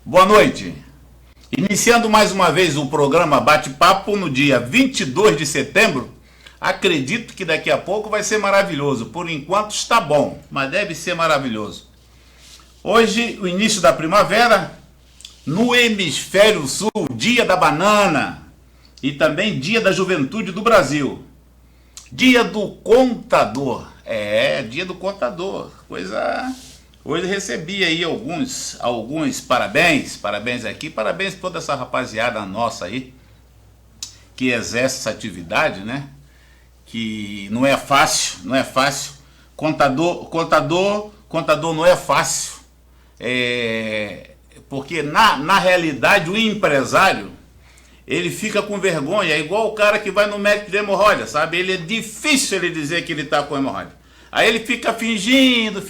Boa noite. Iniciando mais uma vez o programa Bate-Papo no dia 22 de setembro. Acredito que daqui a pouco vai ser maravilhoso. Por enquanto está bom, mas deve ser maravilhoso. Hoje, o início da primavera, no hemisfério sul, dia da banana e também dia da juventude do Brasil. Dia do contador. Dia do contador. Hoje recebi aí alguns parabéns aqui, parabéns a toda essa rapaziada nossa aí, que exerce essa atividade, né? Que não é fácil. Contador não é fácil, porque na realidade o empresário, ele fica com vergonha, é igual o cara que vai no médico de hemorroida, sabe? Ele é difícil ele dizer que ele está com hemorroida. Aí ele fica fingindo,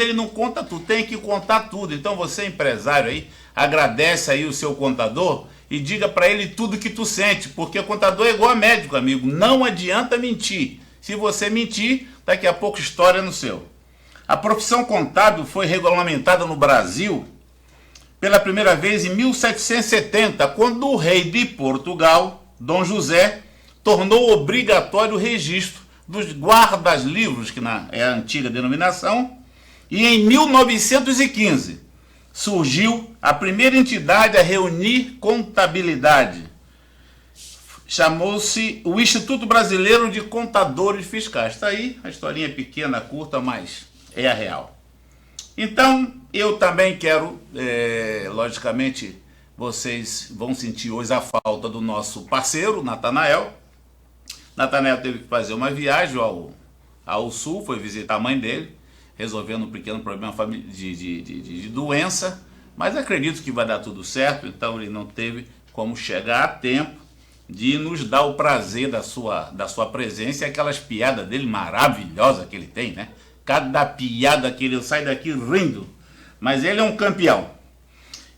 ele não conta tudo, tem que contar tudo. Então você, empresário aí, agradece aí o seu contador e diga para ele tudo que tu sente, porque o contador é igual a médico, amigo, não adianta mentir. Se você mentir, daqui a pouco história no seu. A profissão contábil foi regulamentada no Brasil pela primeira vez em 1770, quando o rei de Portugal, Dom José, tornou obrigatório o registro dos guardas-livros, que é a antiga denominação, e em 1915 surgiu a primeira entidade a reunir contabilidade. Chamou-se o Instituto Brasileiro de Contadores Fiscais. Está aí, a historinha pequena, curta, mas é a real. Então, eu também quero, logicamente, vocês vão sentir hoje a falta do nosso parceiro, Natanael. Natanael teve que fazer uma viagem ao sul, foi visitar a mãe dele, resolvendo um pequeno problema de doença, mas acredito que vai dar tudo certo, então ele não teve como chegar a tempo de nos dar o prazer da sua presença e aquelas piadas dele maravilhosas que ele tem, né? Cada piada que ele sai daqui rindo, mas ele é um campeão.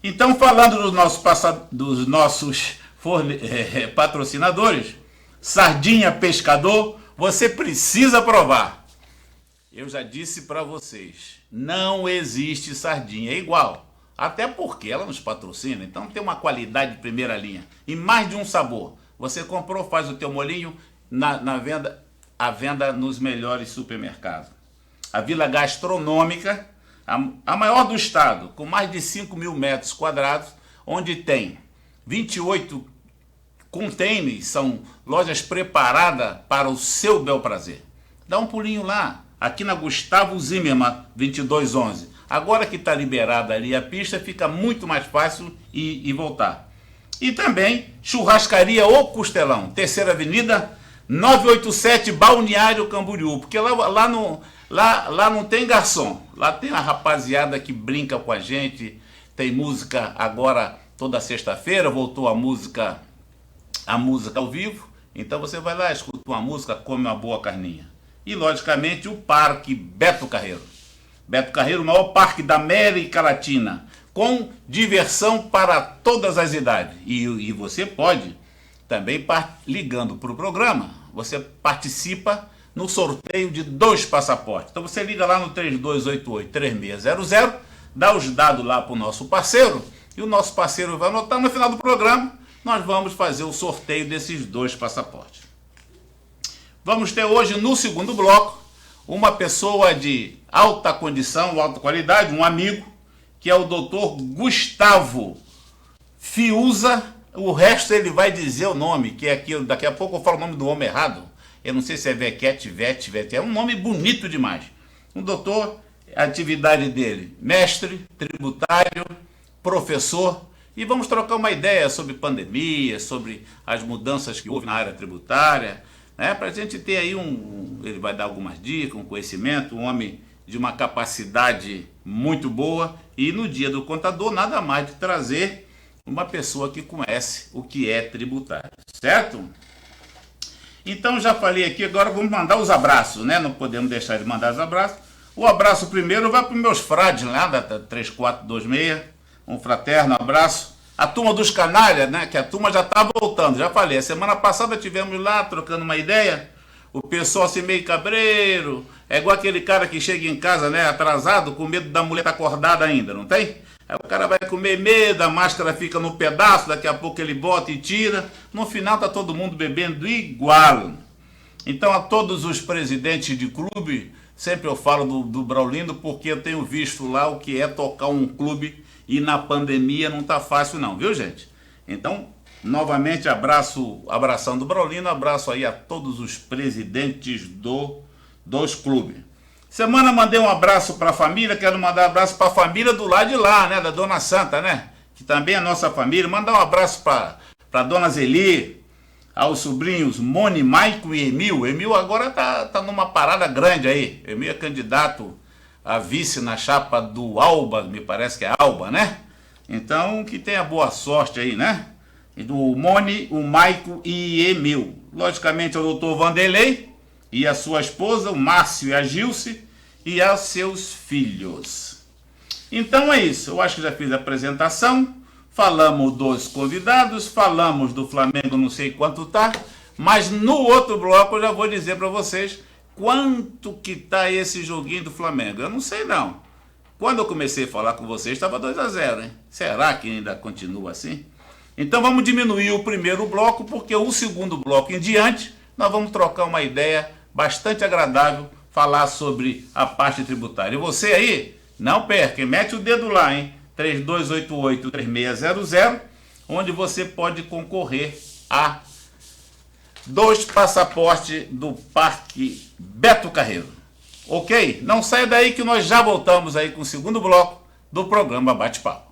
Então, falando dos nossos patrocinadores, Sardinha Pescador, você precisa provar. Eu já disse para vocês, não existe sardinha igual, até porque ela nos patrocina, então tem uma qualidade de primeira linha e mais de um sabor. Você comprou, faz o teu molinho à venda nos melhores supermercados. A Vila Gastronômica, a maior do estado, com mais de 5.000 metros quadrados, onde tem 28 containers, são lojas preparadas para o seu bel prazer. Dá um pulinho lá, aqui na Gustavo Zimmermann, 2211. Agora que está liberada ali a pista, fica muito mais fácil ir e voltar. E também Churrascaria O Costelão, Terceira Avenida, 987, Balneário Camboriú, porque lá não tem garçom, lá tem a rapaziada que brinca com a gente, tem música agora toda sexta-feira, voltou a música ao vivo, então você vai lá, escuta uma música, come uma boa carninha. E logicamente o Parque Beto Carreiro. Beto Carreiro, o maior parque da América Latina, com diversão para todas as idades. E você pode também, ligando para o programa, você participa no sorteio de 2 passaportes. Então você liga lá no 3288-3600, dá os dados lá para o nosso parceiro, e o nosso parceiro vai anotar. No final do programa, nós vamos fazer o sorteio desses 2 passaportes. Vamos ter hoje, no segundo bloco, uma pessoa de alta condição, alta qualidade, um amigo, que é o doutor Gustavo Fiuza. O resto ele vai dizer o nome, que é aquilo. Daqui a pouco eu falo o nome do homem errado. Eu não sei se é Vete, é um nome bonito demais. Um doutor, a atividade dele, mestre, tributário, professor, e vamos trocar uma ideia sobre pandemia, sobre as mudanças que houve na área tributária, né? Para a gente ter aí ele vai dar algumas dicas, um conhecimento, um homem de uma capacidade muito boa, e no dia do contador nada mais de trazer uma pessoa que conhece o que é tributário, certo? Então já falei aqui, agora vamos mandar os abraços, né? Não podemos deixar de mandar os abraços. O abraço primeiro vai para os meus frades lá da 3426, um fraterno abraço. A turma dos canalhas, né? Que a turma já está voltando, já falei. A semana passada tivemos lá trocando uma ideia, o pessoal assim meio cabreiro, é igual aquele cara que chega em casa, né, atrasado, com medo da mulher estar acordada ainda, não tem? Aí o cara vai comer medo, a máscara fica no pedaço, daqui a pouco ele bota e tira. No final tá todo mundo bebendo igual. Então a todos os presidentes de clube, sempre eu falo do Braulindo, porque eu tenho visto lá o que é tocar um clube e na pandemia não tá fácil não, viu gente? Então, novamente abração do Braulindo, abraço aí a todos os presidentes dos clubes. Semana mandei um abraço para a família, quero mandar um abraço para a família do lado de lá, né, da Dona Santa, né, que também é nossa família. Mandar um abraço para Dona Zeli, aos sobrinhos Moni, Maico e Emil. Emil agora tá numa parada grande aí. Emil é candidato a vice na chapa do Alba, me parece que é Alba, né? Então, que tenha boa sorte aí, né? E do Moni, o Maico e Emil. Logicamente, o doutor Vanderlei e a sua esposa, o Márcio e a Gilce, e aos seus filhos. Então é isso, eu acho que já fiz a apresentação, falamos dos convidados, falamos do Flamengo, não sei quanto tá, mas no outro bloco eu já vou dizer para vocês quanto que tá esse joguinho do Flamengo. Eu não sei não. Quando eu comecei a falar com vocês estava 2-0, hein? Será que ainda continua assim? Então vamos diminuir o primeiro bloco, porque o segundo bloco em diante nós vamos trocar uma ideia bastante agradável, falar sobre a parte tributária. E você aí, não perca, mete o dedo lá, hein? 3288-3600, onde você pode concorrer a 2 passaportes do Parque Beto Carreiro. Ok? Não saia daí que nós já voltamos aí com o segundo bloco do programa Bate-Papo.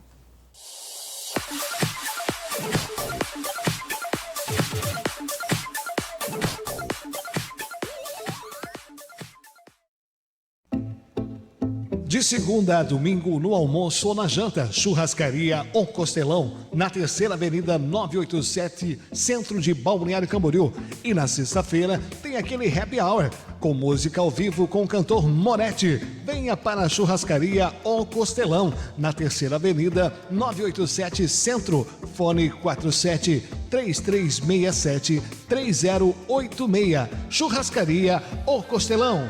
De segunda a domingo, no almoço ou na janta, Churrascaria O Costelão, na Terceira Avenida 987, centro de Balneário Camboriú. E na sexta-feira tem aquele happy hour, com música ao vivo com o cantor Moretti. Venha para a Churrascaria O Costelão, na Terceira Avenida 987, centro, fone 47-3367-3086. Churrascaria O Costelão.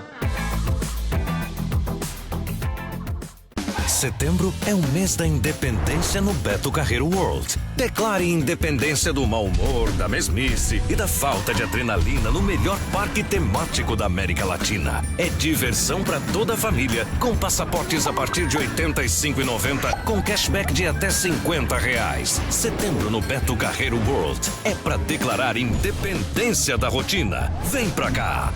Setembro é o mês da independência no Beto Carreiro World. Declare independência do mau humor, da mesmice e da falta de adrenalina no melhor parque temático da América Latina. É diversão para toda a família, com passaportes a partir de R$ 85,90, com cashback de até R$50. Setembro no Beto Carreiro World é para declarar independência da rotina. Vem pra cá!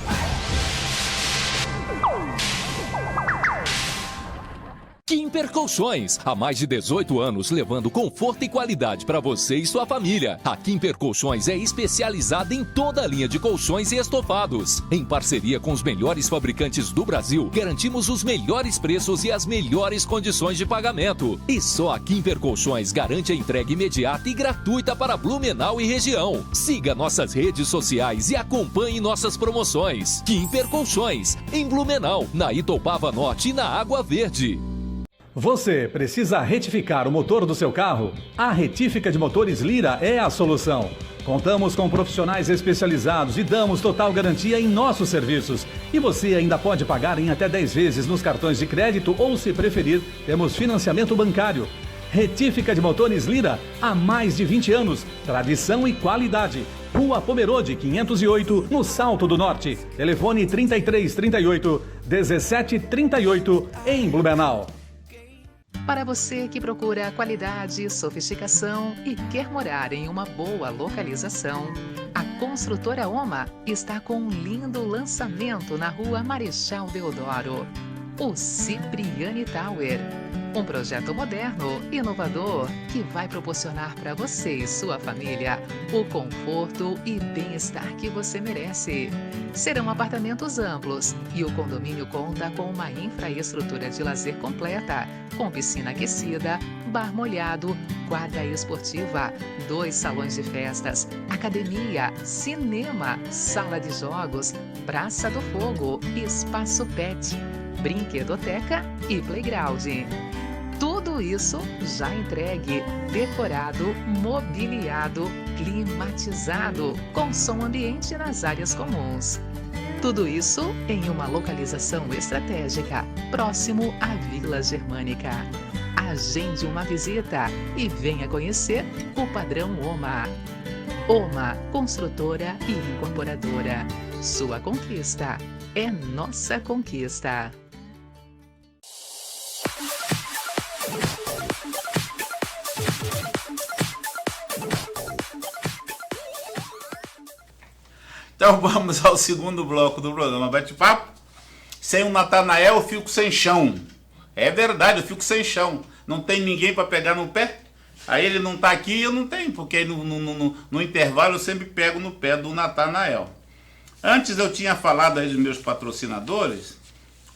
Quimper Colchões, há mais de 18 anos levando conforto e qualidade para você e sua família. A Quimper Colchões é especializada em toda a linha de colchões e estofados. Em parceria com os melhores fabricantes do Brasil, garantimos os melhores preços e as melhores condições de pagamento. E só a Quimper Colchões garante a entrega imediata e gratuita para Blumenau e região. Siga nossas redes sociais e acompanhe nossas promoções. Quimper Colchões, em Blumenau, na Itoupava Norte e na Água Verde. Você precisa retificar o motor do seu carro? A Retífica de Motores Lira é a solução. Contamos com profissionais especializados e damos total garantia em nossos serviços. E você ainda pode pagar em até 10 vezes nos cartões de crédito ou, se preferir, temos financiamento bancário. Retífica de Motores Lira, há mais de 20 anos. Tradição e qualidade. Rua Pomerode, 508, no Salto do Norte. Telefone 3338-1738, em Blumenau. Para você que procura qualidade, sofisticação e quer morar em uma boa localização, a Construtora Oma está com um lindo lançamento na Rua Marechal Deodoro, o Cipriani Tower. Um projeto moderno, inovador, que vai proporcionar para você e sua família o conforto e bem-estar que você merece. Serão apartamentos amplos e o condomínio conta com uma infraestrutura de lazer completa, com piscina aquecida, bar molhado, quadra esportiva, 2 salões de festas, academia, cinema, sala de jogos, praça do fogo, espaço pet, brinquedoteca e playground. Tudo isso já entregue, decorado, mobiliado, climatizado, com som ambiente nas áreas comuns. Tudo isso em uma localização estratégica, próximo à Vila Germânica. A Agende uma visita e venha conhecer o padrão OMA. OMA, construtora e incorporadora. Sua conquista é nossa conquista. Então vamos ao segundo bloco do programa Bate-Papo. Sem o Natanael eu fico sem chão. É verdade, eu fico sem chão. Não tem ninguém para pegar no pé. Aí ele não está aqui e eu não tenho, porque no intervalo eu sempre pego no pé do Natanael. Antes eu tinha falado aí dos meus patrocinadores,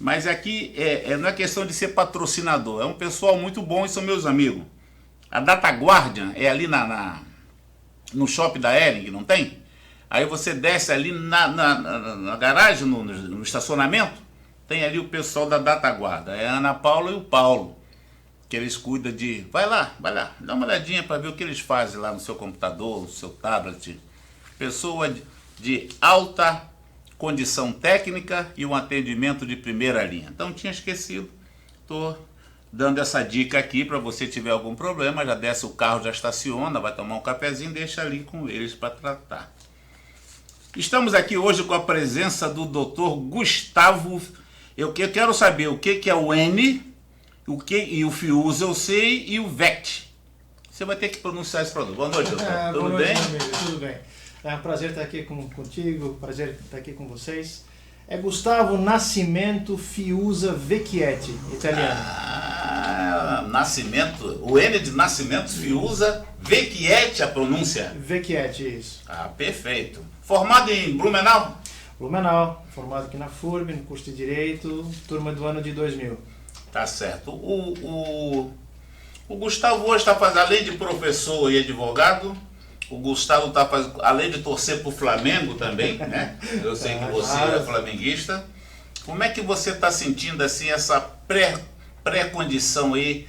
mas aqui não é questão de ser patrocinador. É um pessoal muito bom e são meus amigos. A Data Guardian é ali no shopping da Hering, não tem? Aí você desce ali na garagem, no estacionamento, tem ali o pessoal da Data Guarda. É a Ana Paula e o Paulo, que eles cuidam de... Vai lá, dá uma olhadinha para ver o que eles fazem lá no seu computador, no seu tablet. Pessoa de alta condição técnica e um atendimento de primeira linha. Então tinha esquecido, estou dando essa dica aqui para você tiver algum problema, já desce o carro, já estaciona, vai tomar um cafezinho, deixa ali com eles para tratar. Estamos aqui hoje com a presença do Dr. Gustavo. Eu quero saber o que é o N, e o FIUSA eu sei, e o VECT. Você vai ter que pronunciar esse produto. Boa noite, doutor. Tudo boa bem? Noite, meu amigo. Tudo bem. É um prazer estar aqui contigo, prazer estar aqui com vocês. É Gustavo Nascimento Fiuza Vecchietti, italiano. Nascimento, o N de Nascimento Fiuza Vecchietti, a pronúncia? Vecchietti, isso. Ah, perfeito. Formado em Blumenau? Blumenau, formado aqui na FURB, no curso de Direito, turma do ano de 2000. Tá certo. O Gustavo hoje está fazendo, além de professor e advogado, o Gustavo está fazendo, além de torcer para o Flamengo também, né? Eu sei que você é flamenguista. Como é que você está sentindo assim essa pré-condição aí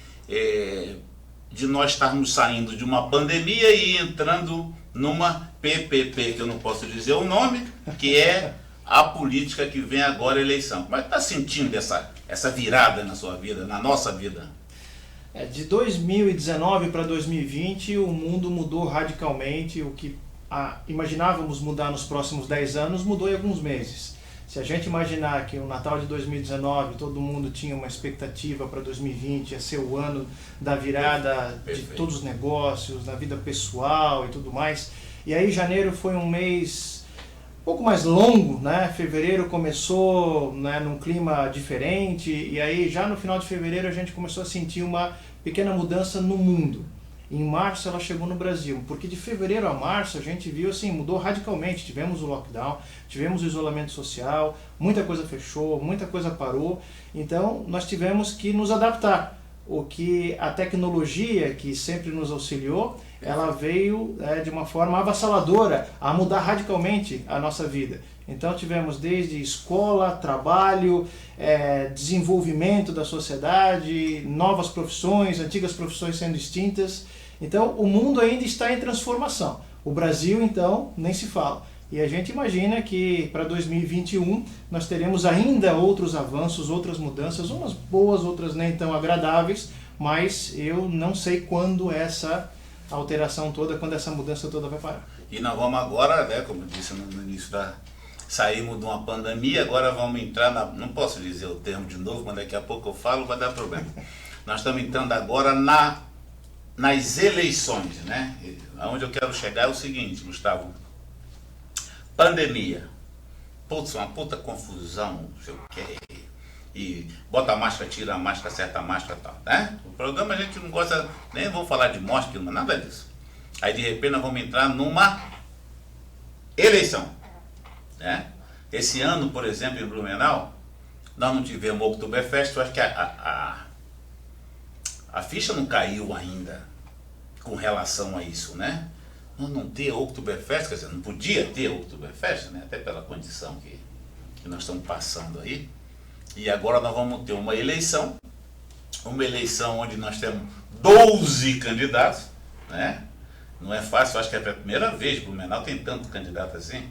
de nós estarmos saindo de uma pandemia e entrando numa PPP, que eu não posso dizer o nome, que é a política que vem agora, a eleição. Como é que está sentindo essa virada na sua vida, na nossa vida? De 2019 para 2020, o mundo mudou radicalmente. O que imaginávamos mudar nos próximos 10 anos, mudou em alguns meses. Se a gente imaginar que o Natal de 2019, todo mundo tinha uma expectativa para 2020, ia ser o ano da virada de todos os negócios, na vida pessoal e tudo mais. E aí janeiro foi um mês um pouco mais longo, né? Fevereiro começou, né, num clima diferente, e aí já no final de fevereiro a gente começou a sentir uma pequena mudança no mundo. Em março ela chegou no Brasil, porque de fevereiro a março a gente viu assim, mudou radicalmente. Tivemos o lockdown, tivemos o isolamento social, muita coisa fechou, muita coisa parou, então nós tivemos que nos adaptar. O que a tecnologia, que sempre nos auxiliou, ela veio de uma forma avassaladora a mudar radicalmente a nossa vida. Então tivemos desde escola, trabalho, desenvolvimento da sociedade, novas profissões, antigas profissões sendo extintas. Então o mundo ainda está em transformação. O Brasil, então, nem se fala. E a gente imagina que para 2021 nós teremos ainda outros avanços, outras mudanças, umas boas, outras nem tão agradáveis, mas eu não sei quando essa alteração toda, quando essa mudança toda vai parar. E nós vamos agora, né, como eu disse no início saímos de uma pandemia, agora vamos entrar não posso dizer o termo de novo, mas daqui a pouco eu falo, vai dar problema. Nós estamos entrando agora nas eleições, né? Aonde eu quero chegar é o seguinte, Gustavo. Pandemia. Putz, uma puta confusão, não sei o que. E bota a máscara, tira a máscara, acerta a máscara e tal, né? O programa a gente não gosta, nem vou falar de morte, nada disso. Aí de repente nós vamos entrar numa eleição, né? Esse ano, por exemplo, em Blumenau, nós não tivemos o Oktoberfest. Eu acho que a ficha não caiu ainda com relação a isso, né? Nós não ter Oktoberfest, quer dizer, não podia ter Oktoberfest, né? Até pela condição que nós estamos passando aí. E agora nós vamos ter uma eleição onde nós temos 12 candidatos, né? Não é fácil, acho que é a primeira vez que o Blumenau tem tanto candidato assim,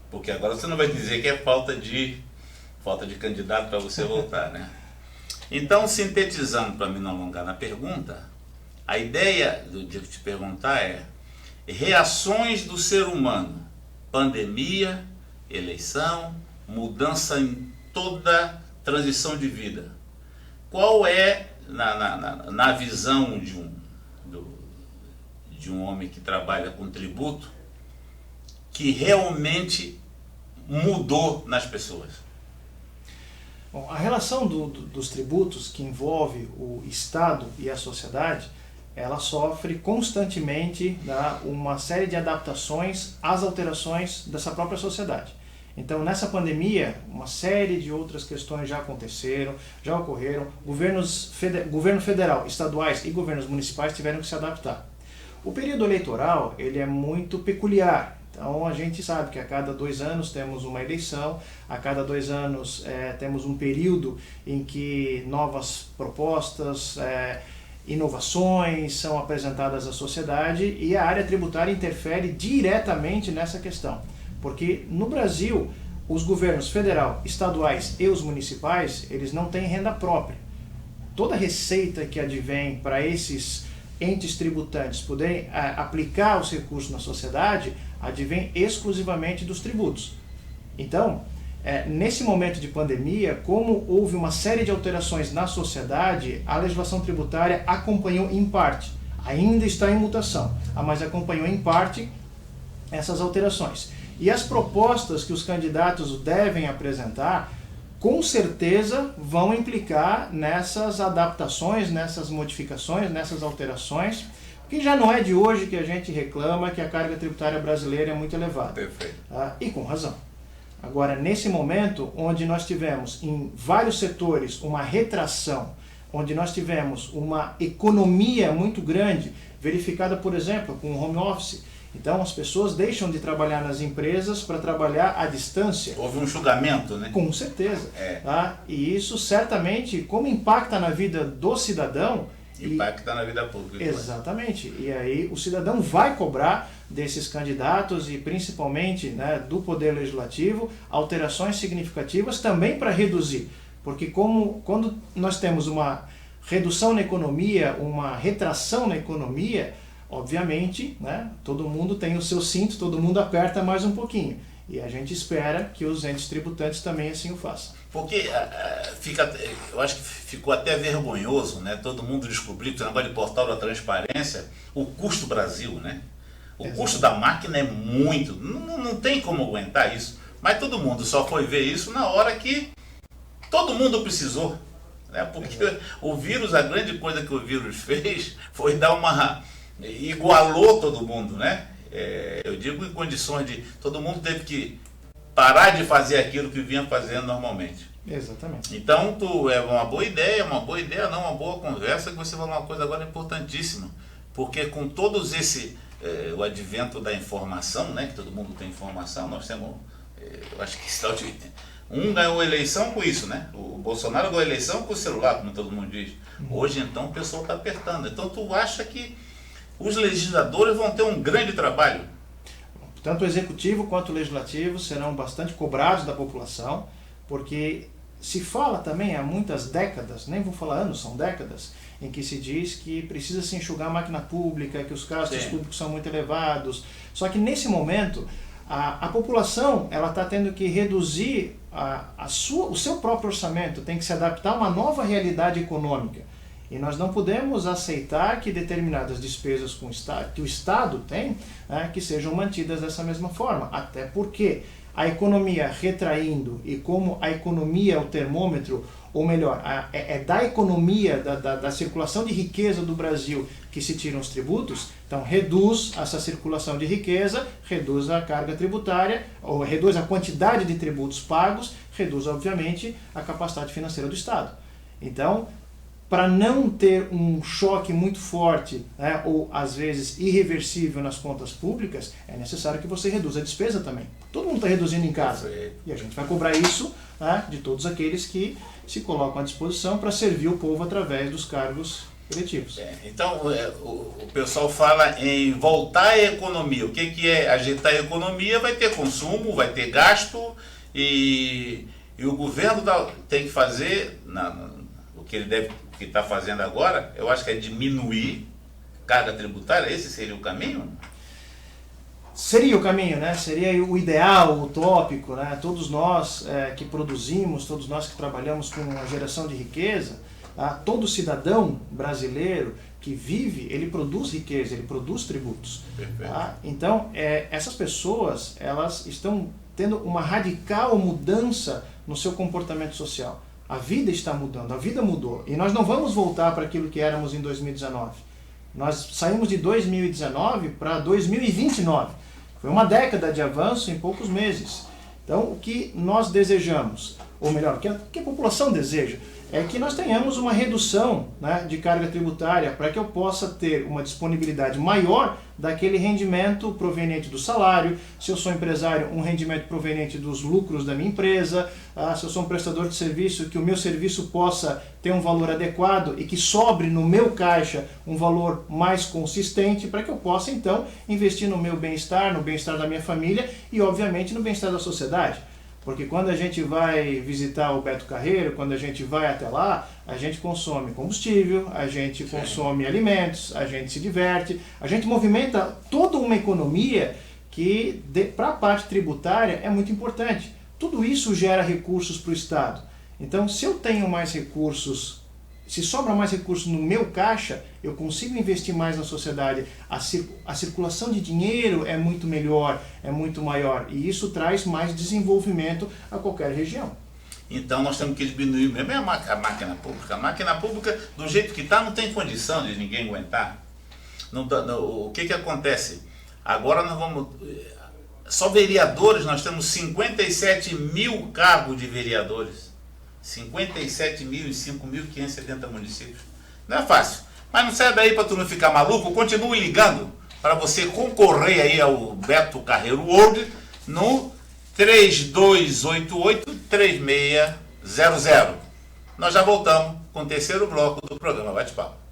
porque agora você não vai dizer que é falta de candidato para você votar, né? Então, sintetizando, para me não alongar na pergunta, a ideia de te perguntar é reações do ser humano, pandemia, eleição, mudança em toda transição de vida. Qual é, na visão de um homem que trabalha com tributo, que realmente mudou nas pessoas? Bom, a relação dos tributos, que envolve o Estado e a sociedade, ela sofre constantemente uma série de adaptações às alterações dessa própria sociedade. Então, nessa pandemia, uma série de outras questões já aconteceram, já ocorreram. Governo federal, estaduais e governos municipais tiveram que se adaptar. O período eleitoral, ele é muito peculiar. Então, a gente sabe que a cada 2 anos temos uma eleição, a cada 2 anos temos um período em que novas propostas, inovações são apresentadas à sociedade, e a área tributária interfere diretamente nessa questão. Porque no Brasil, os governos federal, estaduais e os municipais, eles não têm renda própria. Toda receita que advém para esses entes tributantes poderem aplicar os recursos na sociedade, advém exclusivamente dos tributos. Então, nesse momento de pandemia, como houve uma série de alterações na sociedade, a legislação tributária acompanhou em parte. Ainda está em mutação, mas acompanhou em parte essas alterações. E as propostas que os candidatos devem apresentar, com certeza vão implicar nessas adaptações, nessas modificações, nessas alterações, que já não é de hoje que a gente reclama que a carga tributária brasileira é muito elevada. Perfeito. E com razão. Agora, nesse momento, onde nós tivemos em vários setores uma retração, onde nós tivemos uma economia muito grande, verificada, por exemplo, com o home office. Então, as pessoas deixam de trabalhar nas empresas para trabalhar à distância. Houve um julgamento, né? Com certeza. E isso, certamente, como impacta na vida do cidadão... Impacta na vida pública. Exatamente. E aí o cidadão vai cobrar desses candidatos e principalmente, né, do Poder Legislativo alterações significativas também para reduzir. Porque quando nós temos uma redução na economia, uma retração na economia, obviamente, né, todo mundo tem o seu cinto, todo mundo aperta mais um pouquinho. E a gente espera que os entes tributantes também assim o façam. Porque eu acho que ficou até vergonhoso, né? Todo mundo descobriu que o negócio de portal da transparência, o custo Brasil, né? O custo da máquina é muito, não tem como aguentar isso. Mas todo mundo só foi ver isso na hora que todo mundo precisou, né? Porque o vírus, a grande coisa que o vírus fez foi igualou todo mundo, né? Eu digo em condições de todo mundo teve que parar de fazer aquilo que vinha fazendo normalmente. Exatamente. Então, é uma boa ideia, uma boa conversa, que você falou uma coisa agora importantíssima. Porque com todos o advento da informação, né, que todo mundo tem informação, nós temos, eu acho que ganhou a eleição com isso, né? O Bolsonaro ganhou a eleição com o celular, como todo mundo diz. Hoje, então, o pessoal está apertando. Então, tu acha que os legisladores vão ter um grande trabalho? Tanto o executivo quanto o legislativo serão bastante cobrados da população, porque se fala também há muitas décadas, nem vou falar anos, são décadas, em que se diz que precisa se enxugar a máquina pública, que os gastos públicos são muito elevados. Só que nesse momento, a população está tendo que reduzir o seu próprio orçamento, tem que se adaptar a uma nova realidade econômica. E nós não podemos aceitar que determinadas despesas que o Estado tem, que sejam mantidas dessa mesma forma. Até porque a economia retraindo, e como a economia é o termômetro, ou melhor, é da economia, da circulação de riqueza do Brasil que se tiram os tributos, então reduz essa circulação de riqueza, reduz a carga tributária, ou reduz a quantidade de tributos pagos, reduz, obviamente, a capacidade financeira do Estado. Então, para não ter um choque muito forte, né, ou às vezes irreversível nas contas públicas, é necessário que você reduza a despesa também. Todo mundo está reduzindo em casa. E a gente vai cobrar isso, né, de todos aqueles que se colocam à disposição para servir o povo através dos cargos eletivos. Então, o pessoal fala em voltar à economia. O que é ajeitar a economia? Vai ter consumo, vai ter gasto, e o governo tem que fazer... O o que ele está fazendo agora, eu acho que é diminuir carga tributária. Esse seria o caminho? Seria o caminho, né? Seria o ideal, o utópico, né? Todos nós que produzimos, todos nós que trabalhamos com a geração de riqueza, todo cidadão brasileiro que vive, ele produz riqueza, ele produz tributos. Então, essas pessoas, elas estão tendo uma radical mudança no seu comportamento social. A vida está mudando, a vida mudou. E nós não vamos voltar para aquilo que éramos em 2019. Nós saímos de 2019 para 2029. Foi uma década de avanço em poucos meses. Então, o que nós desejamos, ou melhor, o que a população deseja, é que nós tenhamos uma redução, né, de carga tributária para que eu possa ter uma disponibilidade maior daquele rendimento proveniente do salário, se eu sou empresário, um rendimento proveniente dos lucros da minha empresa, se eu sou um prestador de serviço, que o meu serviço possa ter um valor adequado e que sobre no meu caixa um valor mais consistente para que eu possa então investir no meu bem-estar, no bem-estar da minha família e obviamente no bem-estar da sociedade. Porque quando a gente vai visitar o Beto Carreiro, quando a gente vai até lá, a gente consome combustível, a gente consome alimentos, a gente se diverte, a gente movimenta toda uma economia que, para a parte tributária, é muito importante. Tudo isso gera recursos para o Estado. Então, se eu tenho mais recursos, se sobra mais recursos no meu caixa, eu consigo investir mais na sociedade. A circulação de dinheiro é muito melhor, é muito maior. E isso traz mais desenvolvimento a qualquer região. Então nós temos que diminuir mesmo a máquina pública. A máquina pública, do jeito que está, não tem condição de ninguém aguentar. O que acontece? Agora nós vamos... Só vereadores, nós temos 57 mil cargos de vereadores. 57 mil em 5.570 municípios. Não é fácil. Mas não sai daí para tu não ficar maluco. Continue ligando para você concorrer aí ao Beto Carreiro World no 3288-3600. Nós já voltamos com o terceiro bloco do programa Bate-Papo.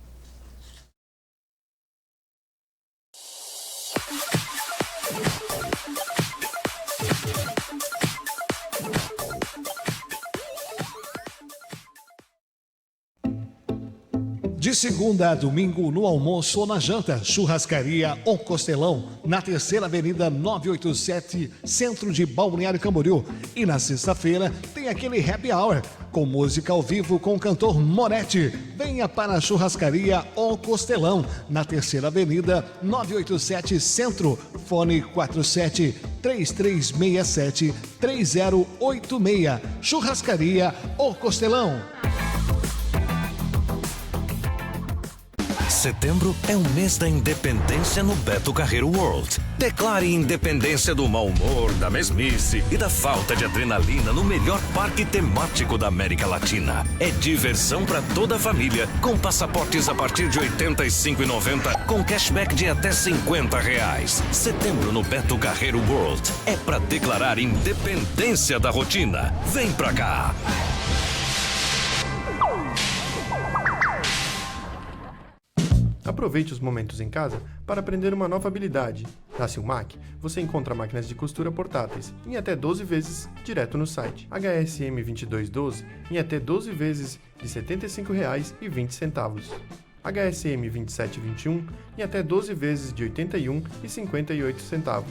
De segunda a domingo, no almoço ou na janta, Churrascaria O Costelão, na Terceira Avenida 987, centro de Balneário Camboriú. E na sexta-feira tem aquele happy hour, com música ao vivo com o cantor Moretti. Venha para a Churrascaria O Costelão, na Terceira Avenida 987, centro, fone 47-3367-3086. Churrascaria O Costelão. Setembro é o mês da independência no Beto Carreiro World. Declare independência do mau humor, da mesmice e da falta de adrenalina no melhor parque temático da América Latina. É diversão para toda a família, com passaportes a partir de R$ 85,90, com cashback de até R$50. Setembro no Beto Carreiro World é para declarar independência da rotina. Vem pra cá! Aproveite os momentos em casa para aprender uma nova habilidade. Na Silmac, você encontra máquinas de costura portáteis em até 12 vezes direto no site. HSM 2212 em até 12 vezes de R$ 75,20. HSM 2721 em até 12 vezes de R$ 81,58.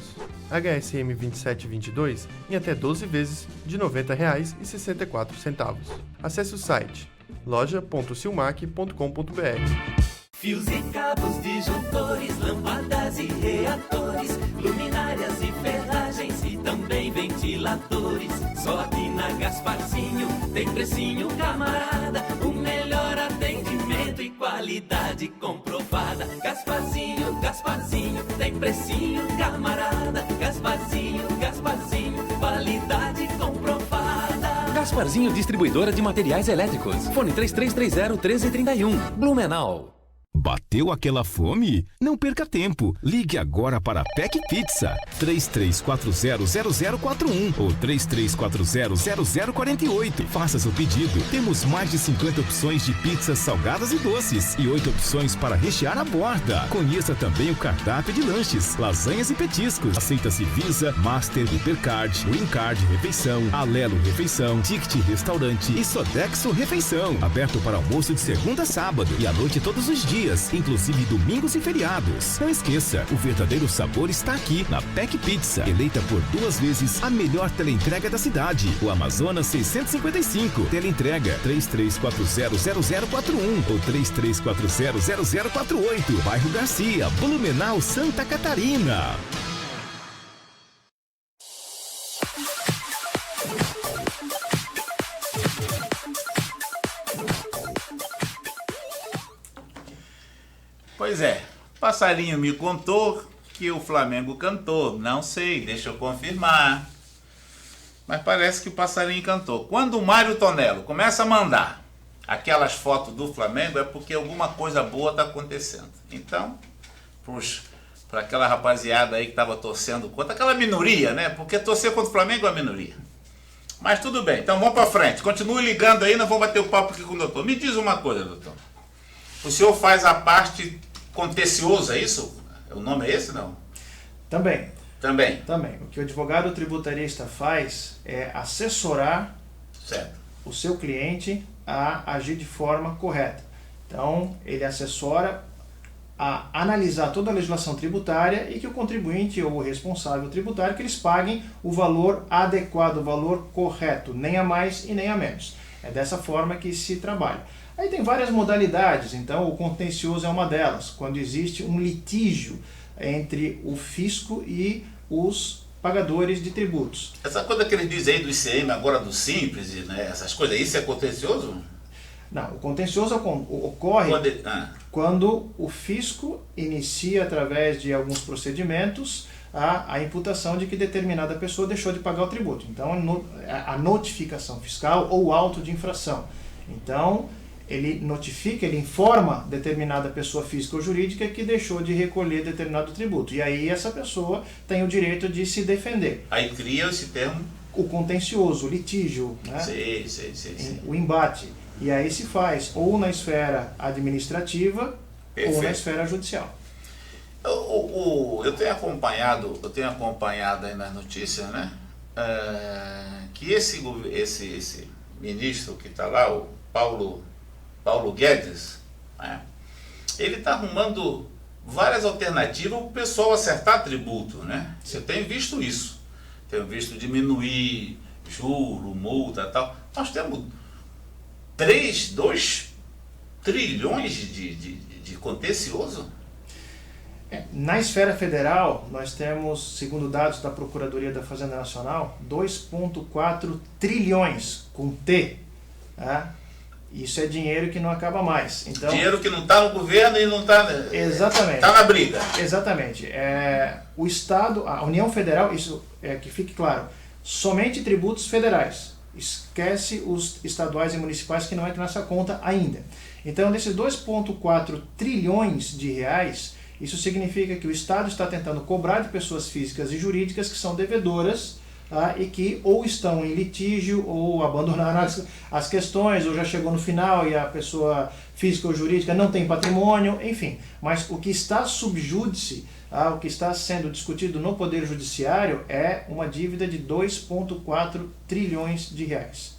HSM 2722 em até 12 vezes de R$ 90,64. Acesse o site loja.silmac.com.br. Fios e cabos, disjuntores, lâmpadas e reatores, luminárias e ferragens e também ventiladores. Só aqui na Gasparzinho tem precinho, camarada, o melhor atendimento e qualidade comprovada. Gasparzinho, Gasparzinho, tem precinho, camarada. Gasparzinho, Gasparzinho, qualidade comprovada. Gasparzinho Distribuidora de Materiais Elétricos. Fone 3330-1331. Blumenau. Bateu aquela fome? Não perca tempo. Ligue agora para a PEC Pizza 33400041 ou 33400048. Faça seu pedido. Temos mais de 50 opções de pizzas salgadas e doces e 8 opções para rechear a borda. Conheça também o cardápio de lanches, lasanhas e petiscos. Aceita-se Visa, Master, Hipercard, Green Card Refeição, Alelo Refeição, Ticket Restaurante e Sodexo Refeição. Aberto para almoço de segunda a sábado e à noite todos os dias, inclusive domingos e feriados. Não esqueça, o verdadeiro sabor está aqui na PEC Pizza, eleita por 2 vezes a melhor teleentrega da cidade. O Amazonas 655, teleentrega 33400041 ou 33400048, bairro Garcia, Blumenau, Santa Catarina. Pois é, passarinho me contou que o Flamengo cantou. Não sei, deixa eu confirmar. Mas parece que o passarinho cantou. Quando o Mário Tonello começa a mandar aquelas fotos do Flamengo, é porque alguma coisa boa está acontecendo. Então, para aquela rapaziada aí que estava torcendo contra, aquela minoria, né? Porque torcer contra o Flamengo é uma minoria. Mas tudo bem, então vamos para frente. Continue ligando aí, nós vamos bater o papo aqui com o doutor. Me diz uma coisa, doutor. O senhor faz a parte contenciosa, é isso? O nome é esse, não? Também. Também. O que o advogado tributarista faz é assessorar o seu cliente a agir de forma correta. Então, ele assessora a analisar toda a legislação tributária e que o contribuinte ou o responsável tributário que eles paguem o valor adequado, o valor correto, nem a mais e nem a menos. É dessa forma que se trabalha. Aí tem várias modalidades, então o contencioso é uma delas, quando existe um litígio entre o fisco e os pagadores de tributos. Essa coisa que eles dizem aí do ICM, agora do Simples, né, essas coisas, isso é contencioso? Não, o contencioso ocorre quando o fisco inicia, através de alguns procedimentos, a imputação de que determinada pessoa deixou de pagar o tributo. Então, a notificação fiscal ou auto de infração. Então, ele notifica, ele informa determinada pessoa física ou jurídica que deixou de recolher determinado tributo. E aí essa pessoa tem o direito de se defender. Aí cria esse termo? O contencioso, o litígio, né? Sim. O embate. E aí se faz ou na esfera administrativa ou na esfera judicial. Eu tenho acompanhado aí nas notícias, né? Que esse ministro que está lá, o Paulo Guedes, né? Ele está arrumando várias alternativas para o pessoal acertar tributo, né? Eu tenho visto isso. Tenho visto diminuir juro, multa e tal. Nós temos 2 trilhões de contencioso. Na esfera federal, nós temos, segundo dados da Procuradoria da Fazenda Nacional, 2,4 trilhões, com T. Tá? Isso é dinheiro que não acaba mais. Então, dinheiro que não está no governo e não está... Exatamente. Está na briga. Exatamente. O Estado, a União Federal, isso que fique claro, somente tributos federais. Esquece os estaduais e municipais que não entram nessa conta ainda. Então, desses 2,4 trilhões de reais, isso significa que o Estado está tentando cobrar de pessoas físicas e jurídicas que são devedoras, tá? E que ou estão em litígio, ou abandonaram as questões, ou já chegou no final e a pessoa física ou jurídica não tem patrimônio, enfim. Mas o que está sub júdice, o que está sendo discutido no Poder Judiciário é uma dívida de 2,4 trilhões de reais.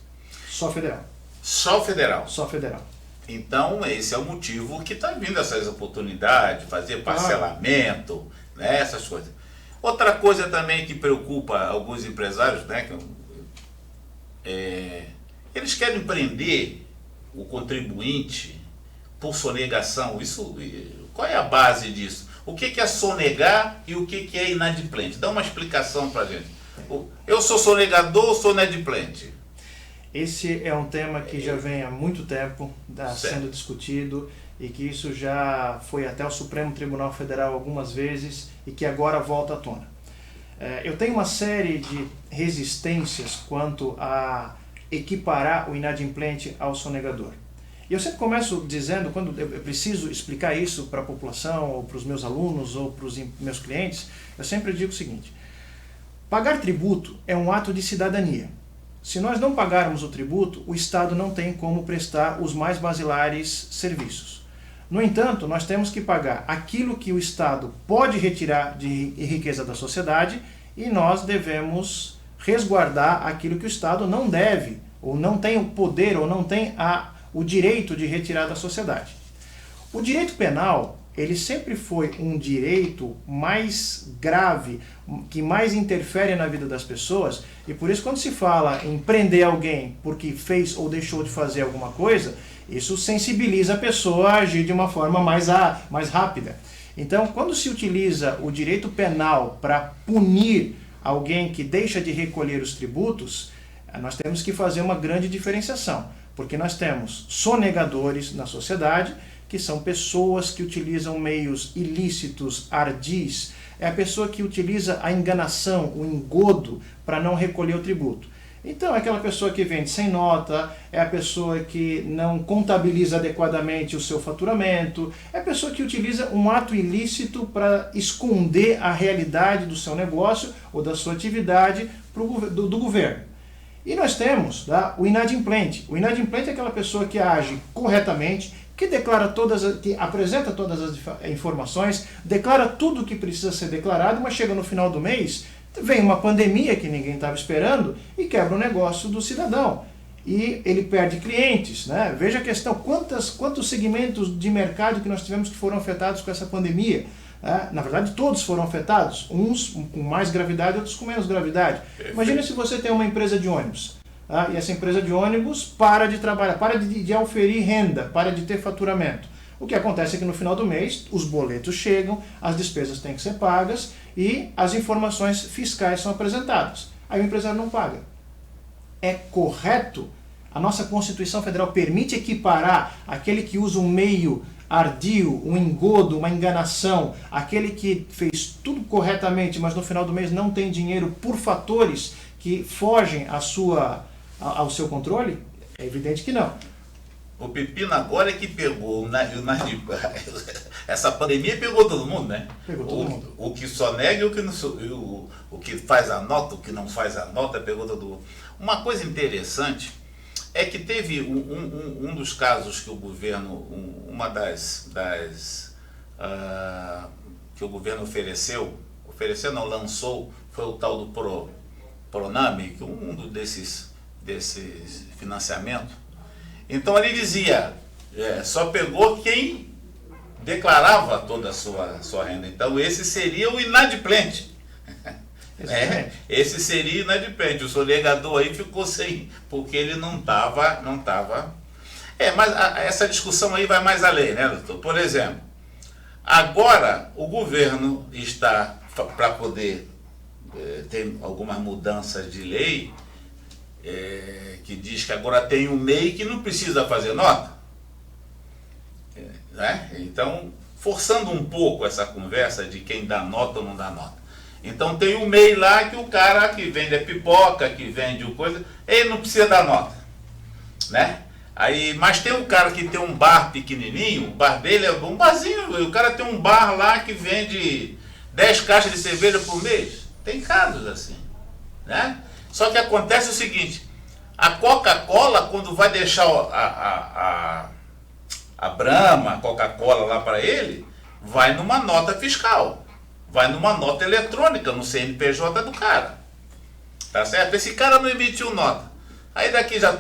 Só federal. Só federal? Só federal. Então, esse é o motivo que está vindo essas oportunidades, fazer parcelamento, né, essas coisas. Outra coisa também que preocupa alguns empresários, né, eles querem prender o contribuinte por sonegação. Qual é a base disso? O que é sonegar e o que é inadimplente? Dá uma explicação para a gente. Eu sou sonegador ou sou inadimplente? Esse é um tema que já vem há muito tempo sendo discutido e que isso já foi até o Supremo Tribunal Federal algumas vezes e que agora volta à tona. Eu tenho uma série de resistências quanto a equiparar o inadimplente ao sonegador. E eu sempre começo dizendo, quando eu preciso explicar isso para a população, ou para os meus alunos, ou para os meus clientes, eu sempre digo o seguinte: pagar tributo é um ato de cidadania. Se nós não pagarmos o tributo, o Estado não tem como prestar os mais basilares serviços. No entanto, nós temos que pagar aquilo que o Estado pode retirar de riqueza da sociedade e nós devemos resguardar aquilo que o Estado não deve, ou não tem o poder, ou não tem o direito de retirar da sociedade. O direito penal, ele sempre foi um direito mais grave, que mais interfere na vida das pessoas, e por isso quando se fala em prender alguém porque fez ou deixou de fazer alguma coisa, isso sensibiliza a pessoa a agir de uma forma mais rápida. Então, quando se utiliza o direito penal para punir alguém que deixa de recolher os tributos, nós temos que fazer uma grande diferenciação, porque nós temos sonegadores na sociedade, que são pessoas que utilizam meios ilícitos, ardis, é a pessoa que utiliza a enganação, o engodo, para não recolher o tributo. Então, é aquela pessoa que vende sem nota, é a pessoa que não contabiliza adequadamente o seu faturamento, é a pessoa que utiliza um ato ilícito para esconder a realidade do seu negócio ou da sua atividade do governo. E nós temos o inadimplente. O inadimplente é aquela pessoa que age corretamente, que que apresenta todas as informações, declara tudo o que precisa ser declarado, mas chega no final do mês, vem uma pandemia que ninguém estava esperando e quebra o negócio do cidadão. E ele perde clientes, né? Veja a questão, quantos segmentos de mercado que nós tivemos que foram afetados com essa pandemia. Na verdade, todos foram afetados, uns com mais gravidade, outros com menos gravidade. Imagina se você tem uma empresa de ônibus, e essa empresa de ônibus para de trabalhar, para de oferir renda, para de ter faturamento. O que acontece é que no final do mês, os boletos chegam, as despesas têm que ser pagas e as informações fiscais são apresentadas. Aí o empresário não paga. É correto? A nossa Constituição Federal permite equiparar aquele que usa um meio ardio, um engodo, uma enganação, aquele que fez tudo corretamente, mas no final do mês não tem dinheiro por fatores que fogem ao seu controle? É evidente que não. O pepino agora é que pegou, essa pandemia pegou todo mundo, né? Pegou todo mundo. O que só nega e o que faz a nota, o que não faz a nota, pegou todo mundo. Uma coisa interessante é que teve um dos casos que o governo, uma das que o governo lançou, foi o tal do Proname, que um desses financiamentos. Então ele dizia, só pegou quem declarava toda a sua renda. Então esse seria o inadimplente. Esse seria inadimplente. O sonegador aí ficou sem, porque ele não estava. Mas essa discussão aí vai mais além, né, doutor? Por exemplo, agora o governo está, para poder ter algumas mudanças de lei, que diz que agora tem um MEI que não precisa fazer nota. Né? Então, forçando um pouco essa conversa de quem dá nota ou não dá nota. Então tem um MEI lá que o cara que vende a pipoca, que vende coisa, ele não precisa dar nota. Né? Mas tem um cara que tem um bar pequenininho, o bar dele é um barzinho, o cara tem um bar lá que vende 10 caixas de cerveja por mês. Tem casos assim. Né? Só que acontece o seguinte, a Coca-Cola, quando vai deixar a Brahma, a Coca-Cola lá para ele, vai numa nota fiscal, vai numa nota eletrônica, no CNPJ do cara. Tá certo? Esse cara não emitiu nota. Aí daqui já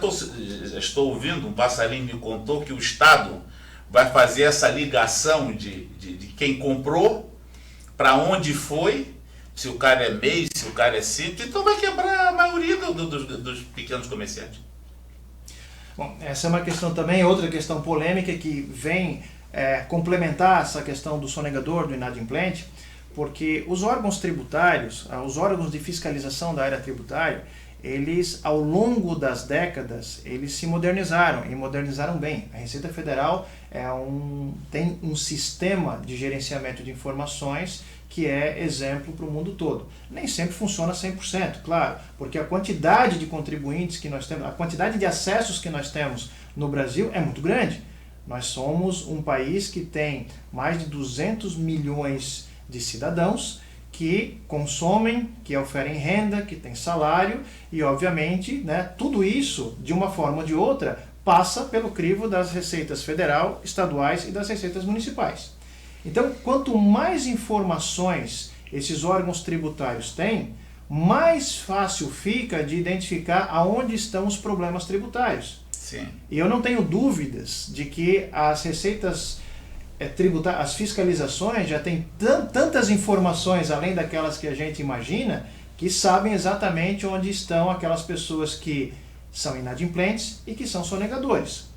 estou ouvindo, um passarinho me contou que o Estado vai fazer essa ligação de quem comprou, para onde foi, se o cara é MEI, se o cara é simples, então vai quebrar a maioria dos pequenos comerciantes. Bom, essa é uma questão também, outra questão polêmica que vem complementar essa questão do sonegador, do inadimplente, porque os órgãos tributários, os órgãos de fiscalização da área tributária, eles, ao longo das décadas, eles se modernizaram, e modernizaram bem. A Receita Federal tem um sistema de gerenciamento de informações que é exemplo para o mundo todo. Nem sempre funciona 100%, claro, porque a quantidade de contribuintes que nós temos, a quantidade de acessos que nós temos no Brasil é muito grande. Nós somos um país que tem mais de 200 milhões de cidadãos que consomem, que oferem renda, que têm salário e, obviamente, né, tudo isso, de uma forma ou de outra, passa pelo crivo das receitas federal, estaduais e das receitas municipais. Então, quanto mais informações esses órgãos tributários têm, mais fácil fica de identificar aonde estão os problemas tributários. Sim. E eu não tenho dúvidas de que as receitas tributárias, as fiscalizações já têm tantas informações além daquelas que a gente imagina, que sabem exatamente onde estão aquelas pessoas que são inadimplentes e que são sonegadores.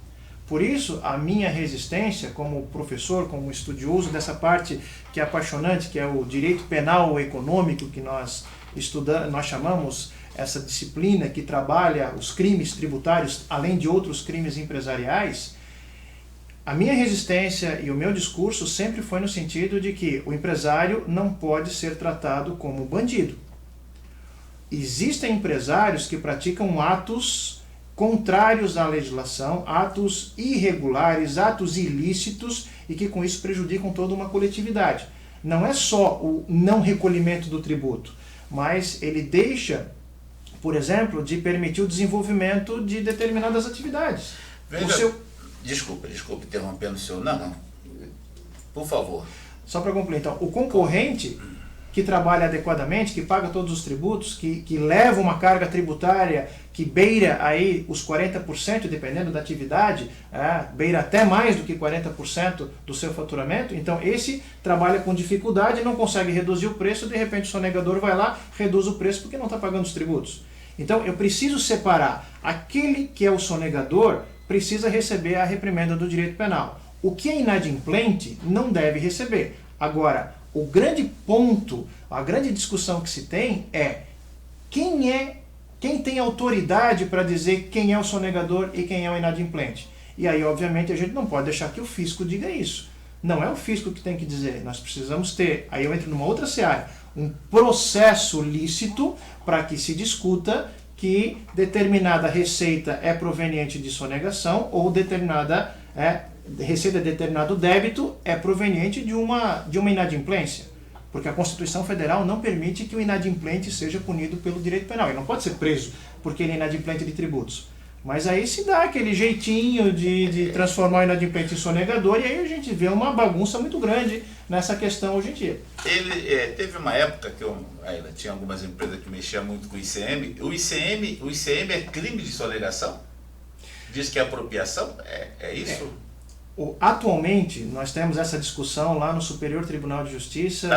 Por isso, a minha resistência como professor, como estudioso dessa parte que é apaixonante, que é o direito penal econômico, que nós estudamos, nós chamamos essa disciplina que trabalha os crimes tributários, além de outros crimes empresariais, a minha resistência e o meu discurso sempre foi no sentido de que o empresário não pode ser tratado como bandido. Existem empresários que praticam atos contrários à legislação, atos irregulares, atos ilícitos e que com isso prejudicam toda uma coletividade. Não é só o não recolhimento do tributo, mas ele deixa, por exemplo, de permitir o desenvolvimento de determinadas atividades. Veja, desculpa interrompendo o senhor. Não, por favor. Só para concluir, então, o concorrente que trabalha adequadamente, que paga todos os tributos, que leva uma carga tributária que beira aí os 40%, dependendo da atividade, beira até mais do que 40% do seu faturamento, então esse trabalha com dificuldade, não consegue reduzir o preço, de repente o sonegador vai lá, reduz o preço porque não está pagando os tributos. Então eu preciso separar, aquele que é o sonegador precisa receber a reprimenda do direito penal. O que é inadimplente não deve receber. Agora, o grande ponto, a grande discussão que se tem é quem tem autoridade para dizer quem é o sonegador e quem é o inadimplente. E aí, obviamente, a gente não pode deixar que o fisco diga isso. Não é o fisco que tem que dizer. Nós precisamos ter, aí eu entro numa outra seara, um processo lícito para que se discuta que determinada receita é proveniente de sonegação ou determinada receita de determinado débito é proveniente de uma inadimplência. Porque a Constituição Federal não permite que o inadimplente seja punido pelo direito penal. Ele não pode ser preso porque ele é inadimplente de tributos. Mas aí se dá aquele jeitinho de transformar o inadimplente em sonegador e aí a gente vê uma bagunça muito grande nessa questão hoje em dia. Teve uma época que ainda tinha algumas empresas que mexiam muito com o ICM. O ICM é crime de sonegação? Diz que é apropriação? É isso? Atualmente, nós temos essa discussão lá no Superior Tribunal de Justiça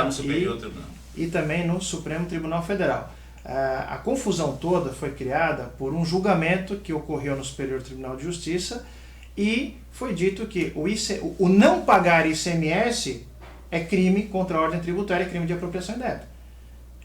e também no Supremo Tribunal Federal. A confusão toda foi criada por um julgamento que ocorreu no Superior Tribunal de Justiça e foi dito que o não pagar ICMS é crime contra a ordem tributária, é crime de apropriação indébita.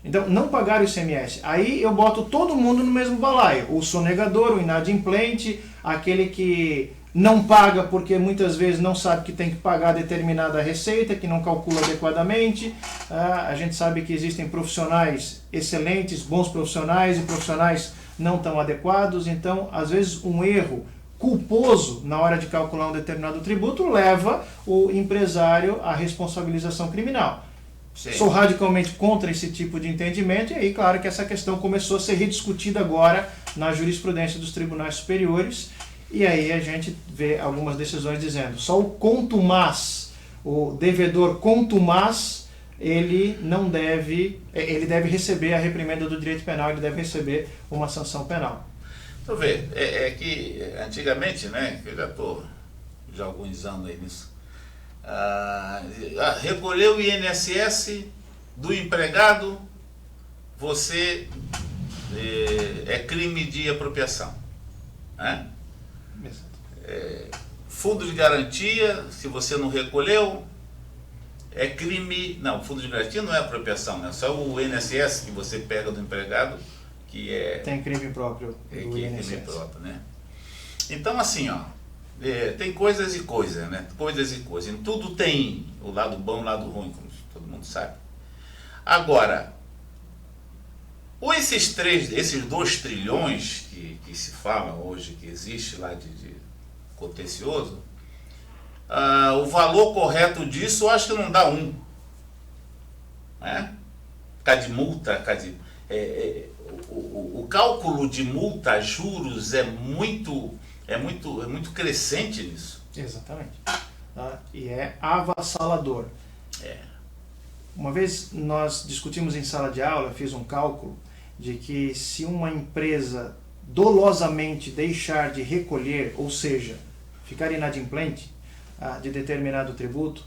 Então, não pagar o ICMS. Aí eu boto todo mundo no mesmo balaio. O sonegador, o inadimplente, aquele que não paga porque muitas vezes não sabe que tem que pagar determinada receita, que não calcula adequadamente. A gente sabe que existem profissionais excelentes, bons profissionais e profissionais não tão adequados. Então, às vezes, um erro culposo na hora de calcular um determinado tributo leva o empresário à responsabilização criminal. Sim. Sou radicalmente contra esse tipo de entendimento e aí, claro, que essa questão começou a ser rediscutida agora na jurisprudência dos tribunais superiores. E aí a gente vê algumas decisões dizendo só o contumaz, o devedor contumaz, ele deve receber a reprimenda do direito penal, ele deve receber uma sanção penal. Então vê, é que antigamente, né, eu já estou já há alguns anos aí nisso, recolher o INSS do empregado, você é crime de apropriação, né? Fundo de garantia, se você não recolheu, é crime. Não, fundo de garantia não é apropriação, né? Só o INSS que você pega do empregado que tem crime próprio do INSS. Crime próprio, né? Então, assim, tem coisas e coisas, né? Coisas e coisas. Em tudo tem o lado bom e o lado ruim, como todo mundo sabe. Agora, esses 2 trilhões que se fala hoje, que existe lá de contencioso, o valor correto disso eu acho que não dá 1. Né? Cada de multa, o cálculo de multa, juros é muito crescente nisso. Exatamente. E é avassalador. Uma vez nós discutimos em sala de aula, eu fiz um cálculo de que se uma empresa dolosamente deixar de recolher, ou seja, ficar inadimplente de determinado tributo,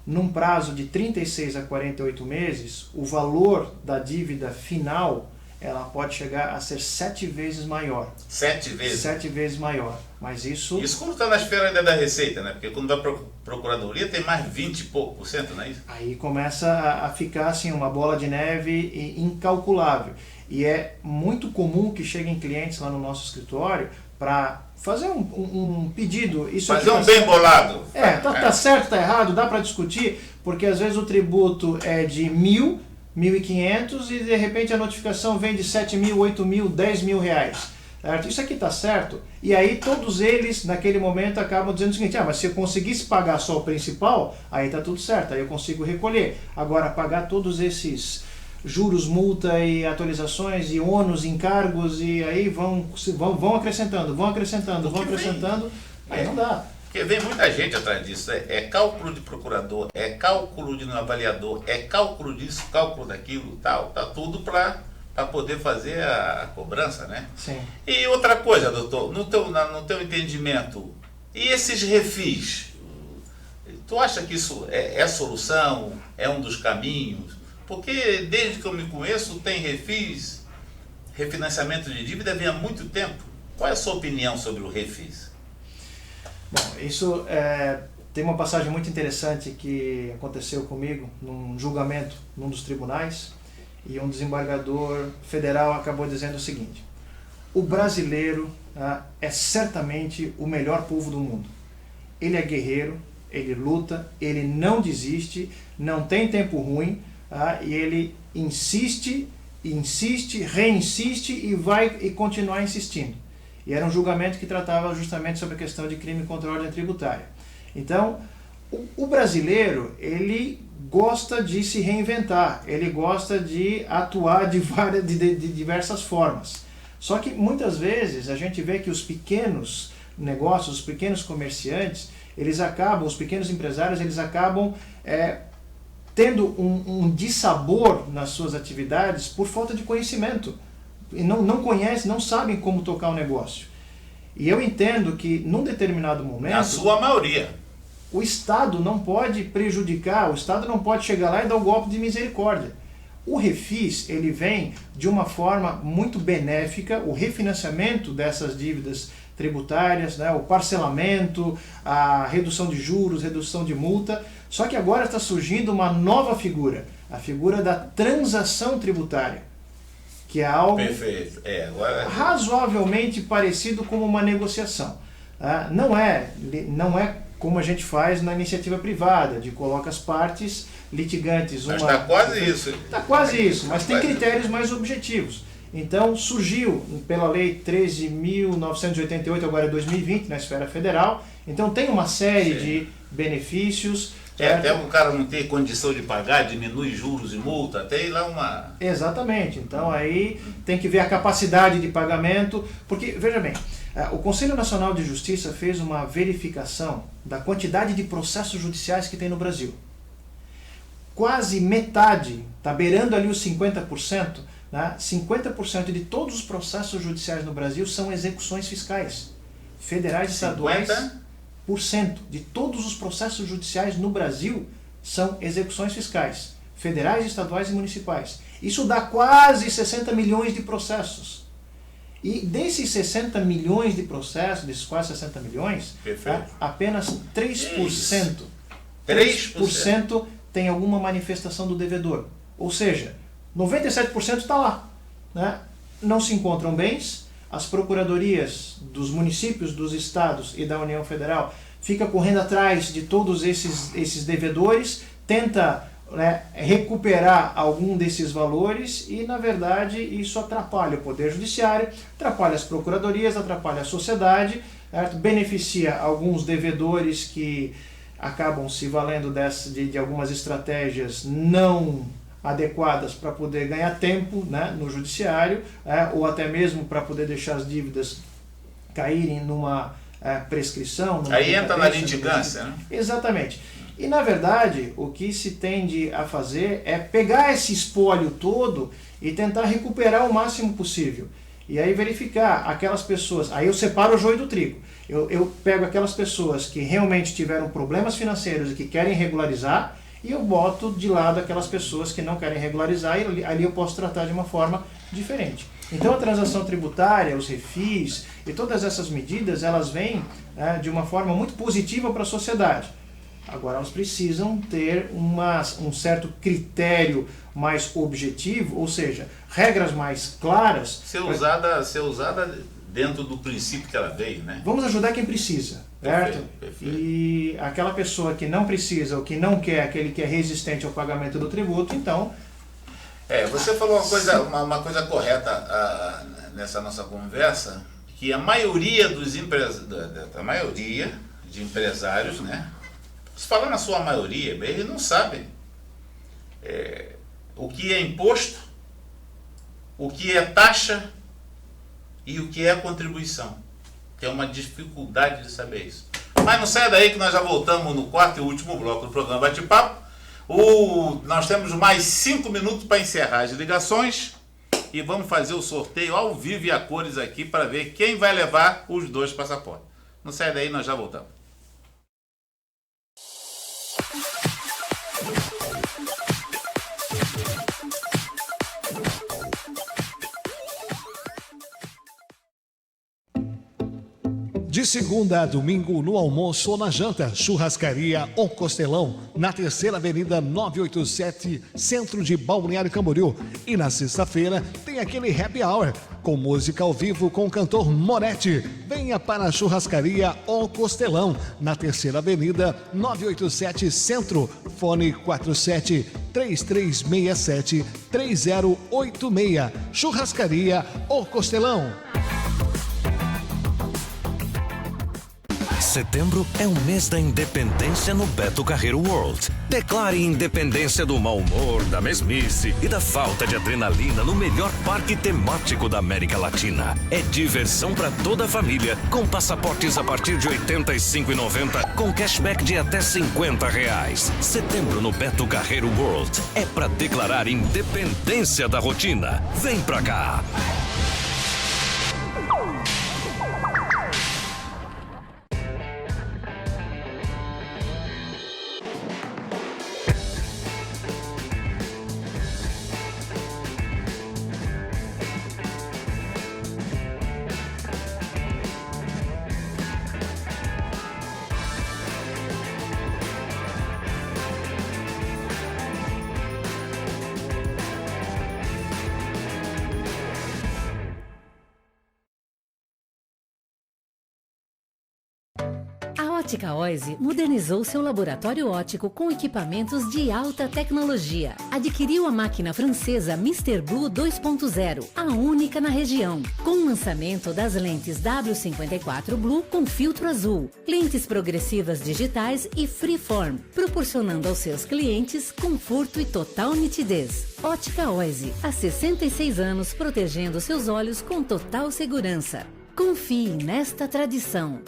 num prazo de 36 a 48 meses, o valor da dívida final ela pode chegar a ser 7 vezes maior. 7 vezes? 7 vezes maior. Mas isso... Isso quando está na esfera ainda da Receita, né? Porque quando vai para a Procuradoria tem mais 20 e pouco %, não é isso? Aí começa a ficar assim, uma bola de neve incalculável. E é muito comum que cheguem clientes lá no nosso escritório para fazer um pedido. Isso fazer um bem bolado. Tá certo, tá errado, dá para discutir, porque às vezes o tributo é de 1.000, 1.500 e de repente a notificação vem de 7.000, 8.000, 10.000 reais. Certo? Isso aqui tá certo? E aí todos eles, naquele momento, acabam dizendo o seguinte, mas se eu conseguisse pagar só o principal, aí tá tudo certo, aí eu consigo recolher. Agora, pagar todos esses juros, multa e atualizações e ônus, encargos, e aí vão acrescentando, aí não dá. Porque vem muita gente atrás disso, é cálculo de procurador, é cálculo de avaliador, é cálculo disso, cálculo daquilo, tal, tá tudo para poder fazer a cobrança, né? Sim. E outra coisa, doutor, no teu entendimento, e esses refis? Tu acha que isso é solução, é um dos caminhos? Porque desde que eu me conheço, tem refis, refinanciamento de dívida vem há muito tempo. Qual é a sua opinião sobre o refis? Bom, isso tem uma passagem muito interessante que aconteceu comigo num julgamento num dos tribunais, e um desembargador federal acabou dizendo o seguinte: o brasileiro é certamente o melhor povo do mundo. Ele é guerreiro, ele luta, ele não desiste, não tem tempo ruim, e ele insiste, reinsiste e vai continuar insistindo. E era um julgamento que tratava justamente sobre a questão de crime contra a ordem tributária. Então, o brasileiro, ele gosta de se reinventar, ele gosta de atuar de diversas formas. Só que muitas vezes a gente vê que os pequenos negócios, os pequenos comerciantes, os pequenos empresários, eles acabam tendo um dissabor nas suas atividades por falta de conhecimento. E não conhecem, não sabem como tocar o negócio. E eu entendo que num determinado momento... Na sua maioria. O Estado não pode prejudicar, o Estado não pode chegar lá e dar um golpe de misericórdia. O refis, ele vem de uma forma muito benéfica, o refinanciamento dessas dívidas tributárias, né, o parcelamento, a redução de juros, redução de multa. Só que agora está surgindo uma nova figura, a figura da transação tributária, que é algo perfeito. Agora... razoavelmente parecido com uma negociação. Não é como a gente faz na iniciativa privada, de coloca as partes litigantes. Mas está quase isso. Está quase isso, mas tem critérios mais objetivos. Então surgiu pela Lei 13.988, agora é 2020, na esfera federal. Então tem uma série de benefícios. Até o cara não ter condição de pagar, diminui juros e multa, tem lá uma... Exatamente, então aí tem que ver a capacidade de pagamento, porque, veja bem, o Conselho Nacional de Justiça fez uma verificação da quantidade de processos judiciais que tem no Brasil. Quase metade, está beirando ali os 50%, né? 50% de todos os processos judiciais no Brasil são execuções fiscais, federais e estaduais. 50% de todos os processos judiciais no Brasil são execuções fiscais, federais, estaduais e municipais. Isso dá quase 60 milhões de processos. E desses 60 milhões de processos, desses quase 60 milhões, apenas 3%, 3% tem alguma manifestação do devedor. Ou seja, 97% está lá. Né? Não se encontram bens. As procuradorias dos municípios, dos estados e da União Federal fica correndo atrás de todos esses devedores, tenta né, recuperar algum desses valores e, na verdade, isso atrapalha o Poder Judiciário, atrapalha as procuradorias, atrapalha a sociedade, certo? Beneficia alguns devedores que acabam se valendo de algumas estratégias não adequadas para poder ganhar tempo, né, no judiciário, ou até mesmo para poder deixar as dívidas caírem numa prescrição. Aí entra na litigância, né? Exatamente. E, na verdade, o que se tende a fazer é pegar esse espólio todo e tentar recuperar o máximo possível. E aí verificar aquelas pessoas, aí eu separo o joio do trigo. Eu pego aquelas pessoas que realmente tiveram problemas financeiros e que querem regularizar, e eu boto de lado aquelas pessoas que não querem regularizar, e ali eu posso tratar de uma forma diferente. Então a transação tributária, os refis e todas essas medidas, elas vêm de uma forma muito positiva para a sociedade. Agora elas precisam ter um certo critério mais objetivo, ou seja, regras mais claras. Ser usada dentro do princípio que ela veio, né? Vamos ajudar quem precisa, certo? Perfeito. E aquela pessoa que não precisa ou que não quer, aquele que é resistente ao pagamento do tributo, então... Você falou uma coisa correta nessa nossa conversa, que a maioria de empresários, né? Falando na sua maioria, eles não sabem o que é imposto, o que é taxa e o que é contribuição. Tem uma dificuldade de saber isso. Mas não saia daí que nós já voltamos no quarto e último bloco do programa Bate-Papo. Nós temos mais 5 minutos para encerrar as ligações e vamos fazer o sorteio ao vivo e a cores aqui para ver quem vai levar os 2 passaportes. Não saia daí, nós já voltamos. De segunda a domingo, no almoço ou na janta, Churrascaria O Costelão, na Terceira Avenida 987, centro de Balneário Camboriú. E na sexta-feira tem aquele happy hour, com música ao vivo com o cantor Moretti. Venha para a Churrascaria O Costelão, na Terceira Avenida 987, centro, fone 47-3367-3086. Churrascaria O Costelão. Setembro é o mês da independência no Beto Carreiro World. Declare independência do mau humor, da mesmice e da falta de adrenalina no melhor parque temático da América Latina. É diversão para toda a família, com passaportes a partir de R$ 85,90, com cashback de até R$50. Setembro no Beto Carreiro World é para declarar independência da rotina. Vem pra cá! A Ótica Oise modernizou seu laboratório óptico com equipamentos de alta tecnologia. Adquiriu a máquina francesa Mr. Blue 2.0, a única na região, com o lançamento das lentes W54 Blue com filtro azul, lentes progressivas digitais e freeform, proporcionando aos seus clientes conforto e total nitidez. Ótica Oise, há 66 anos protegendo seus olhos com total segurança. Confie nesta tradição.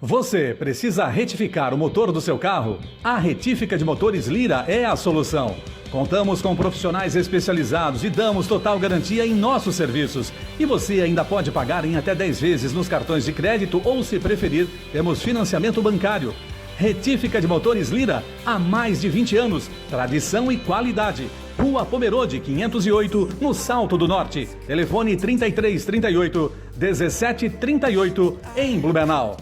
Você precisa retificar o motor do seu carro? A Retífica de Motores Lira é a solução. Contamos com profissionais especializados e damos total garantia em nossos serviços. E você ainda pode pagar em até 10 vezes nos cartões de crédito ou, se preferir, temos financiamento bancário. Retífica de Motores Lira, há mais de 20 anos. Tradição e qualidade. Rua Pomerode, 508, no Salto do Norte. Telefone 3338-1738, em Blumenau.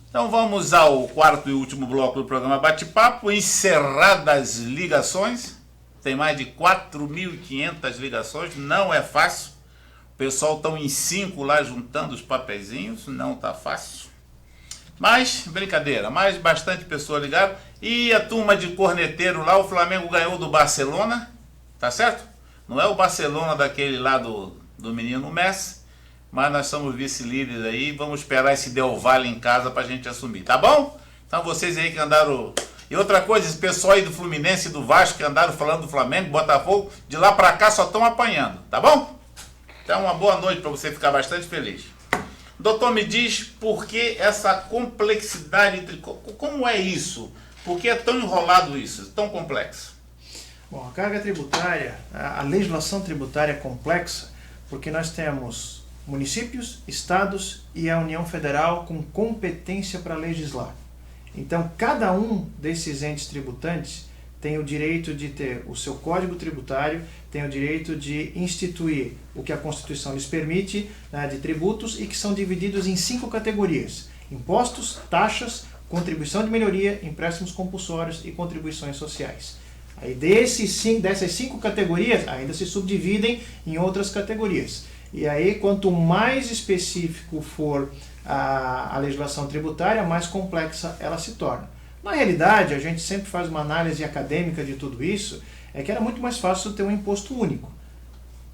Então vamos ao quarto e último bloco do programa Bate-Papo, encerradas ligações. Tem mais de 4.500 ligações, não é fácil. pessoal estão em 5 lá juntando os papeizinhos, não tá fácil. Mas, brincadeira, mas bastante pessoa ligaram. E a turma de corneteiro lá, o Flamengo ganhou do Barcelona, tá certo? Não é o Barcelona daquele lá do menino Messi, mas nós somos vice-líderes aí, vamos esperar esse Del Valle em casa pra gente assumir, tá bom? Então vocês aí que andaram... E outra coisa, esse pessoal aí do Fluminense e do Vasco que andaram falando do Flamengo, Botafogo, de lá pra cá só estão apanhando, tá bom? Então uma boa noite pra você ficar bastante feliz. Doutor, me diz por que essa complexidade, como é isso? Por que é tão enrolado isso, tão complexo? Bom, a carga tributária, a legislação tributária é complexa porque nós temos municípios, estados e a União Federal com competência para legislar. Então, cada um desses entes tributantes tem o direito de ter o seu código tributário, tem o direito de instituir o que a Constituição lhes permite, né, de tributos, e que são divididos em 5 categorias: impostos, taxas, contribuição de melhoria, empréstimos compulsórios e contribuições sociais. Aí dessas 5 categorias ainda se subdividem em outras categorias. E aí, quanto mais específico for a legislação tributária, mais complexa ela se torna. Na realidade, a gente sempre faz uma análise acadêmica de tudo isso, é que era muito mais fácil ter um imposto único.